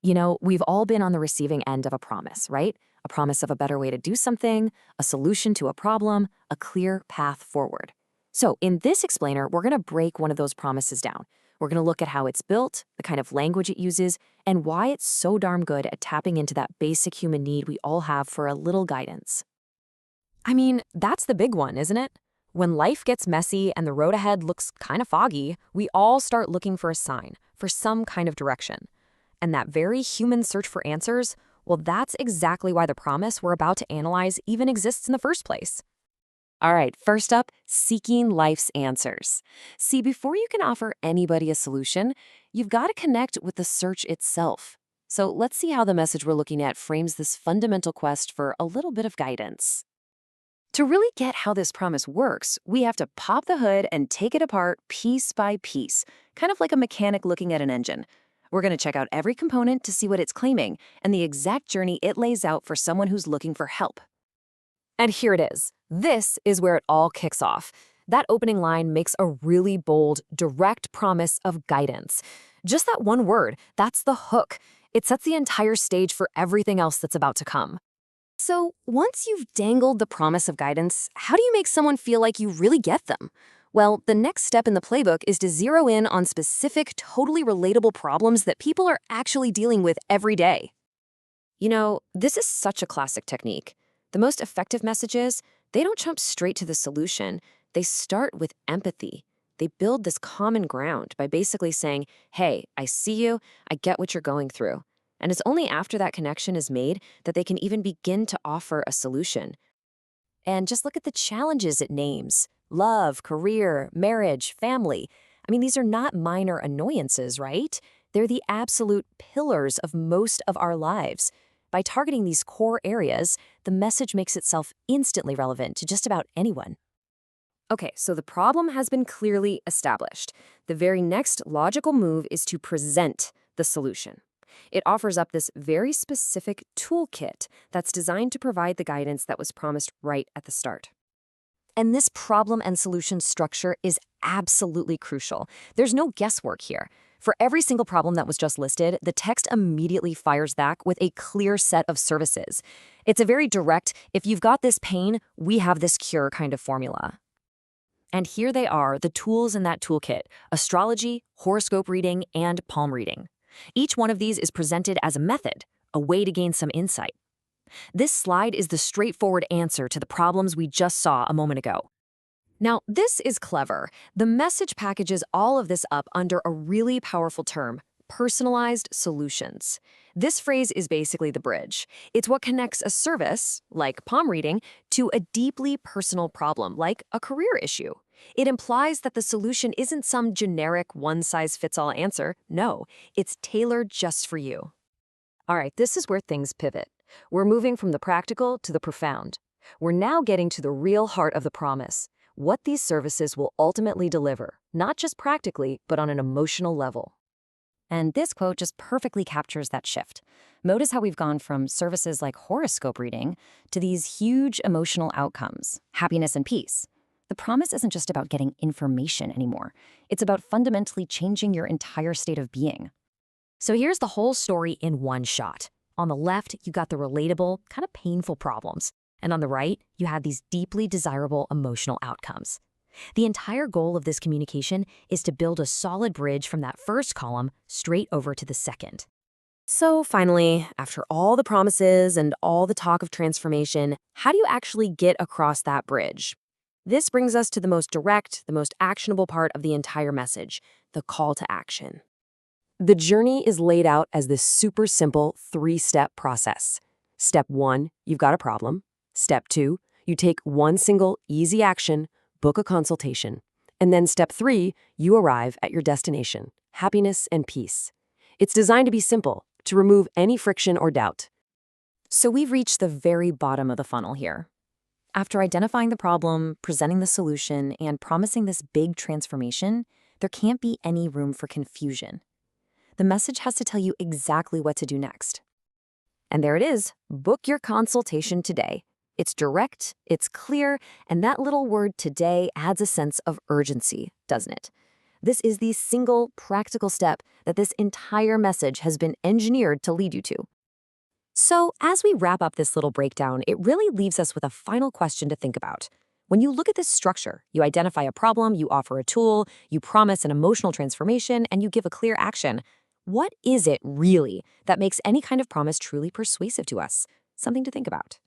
We've all been on the receiving end of a promise, right? A promise of a better way to do something, a solution to a problem, a clear path forward. So in this explainer, we're going to break one of those promises down. We're going to look at how it's built, the kind of language it uses, and why it's so darn good at tapping into that basic human need we all have for a little guidance. I mean, that's the big one, isn't it? When life gets messy and the road ahead looks kind of foggy, we all start looking for a sign, for some kind of direction. And that very human search for answers, well, that's exactly why the promise we're about to analyze even exists in the first place. All right, first up, seeking life's answers. See, before you can offer anybody a solution, you've got to connect with the search itself. So let's see how the message we're looking at frames this fundamental quest for a little bit of guidance. To really get how this promise works, we have to pop the hood and take it apart piece by piece, kind of like a mechanic looking at an engine. We're going to check out every component to see what it's claiming and the exact journey it lays out for someone who's looking for help. And here it is. This is where it all kicks off. That opening line makes a really bold, direct promise of guidance. Just that one word, that's the hook. It sets the entire stage for everything else that's about to come. So once you've dangled the promise of guidance, how do you make someone feel like you really get them? Well, the next step in the playbook is to zero in on specific, totally relatable problems that people are actually dealing with every day. This is such a classic technique. The most effective messages, they don't jump straight to the solution. They start with empathy. They build this common ground by basically saying, hey, I see you, I get what you're going through. And it's only after that connection is made that they can even begin to offer a solution. And just look at the challenges it names. Love, career, marriage, family. I mean, these are not minor annoyances, right? They're the absolute pillars of most of our lives. By targeting these core areas, the message makes itself instantly relevant to just about anyone. Okay, so the problem has been clearly established. The very next logical move is to present the solution. It offers up this very specific toolkit that's designed to provide the guidance that was promised right at the start. And this problem and solution structure is absolutely crucial. There's no guesswork here. For every single problem that was just listed, the text immediately fires back with a clear set of services. It's a very direct, if you've got this pain, we have this cure kind of formula. And here they are, the tools in that toolkit: astrology, horoscope reading, and palm reading. Each one of these is presented as a method, a way to gain some insight. This slide is the straightforward answer to the problems we just saw a moment ago. Now, this is clever. The message packages all of this up under a really powerful term: personalized solutions. This phrase is basically the bridge. It's what connects a service, like palm reading, to a deeply personal problem, like a career issue. It implies that the solution isn't some generic one-size-fits-all answer. No, it's tailored just for you. All right, this is where things pivot. We're moving from the practical to the profound. We're now getting to the real heart of the promise: what these services will ultimately deliver, not just practically, but on an emotional level. And this quote just perfectly captures that shift. Notice how we've gone from services like horoscope reading to these huge emotional outcomes: happiness and peace. The promise isn't just about getting information anymore. It's about fundamentally changing your entire state of being. So here's the whole story in one shot. On the left, you got the relatable, kind of painful problems. And on the right, you had these deeply desirable emotional outcomes. The entire goal of this communication is to build a solid bridge from that first column straight over to the second. So finally, after all the promises and all the talk of transformation, how do you actually get across that bridge? This brings us to the most direct, the most actionable part of the entire message: the call to action. The journey is laid out as this super simple 3-step process. Step 1, you've got a problem. Step 2, you take one single easy action, book a consultation. And then step 3, you arrive at your destination: happiness and peace. It's designed to be simple, to remove any friction or doubt. So we've reached the very bottom of the funnel here. After identifying the problem, presenting the solution, and promising this big transformation, there can't be any room for confusion. The message has to tell you exactly what to do next. And there it is. Book your consultation today. It's direct, it's clear, and that little word "today" adds a sense of urgency, doesn't it? This is the single practical step that this entire message has been engineered to lead you to. So, as we wrap up this little breakdown, it really leaves us with a final question to think about. When you look at this structure, you identify a problem, you offer a tool, you promise an emotional transformation, and you give a clear action. What is it really that makes any kind of promise truly persuasive to us? Something to think about.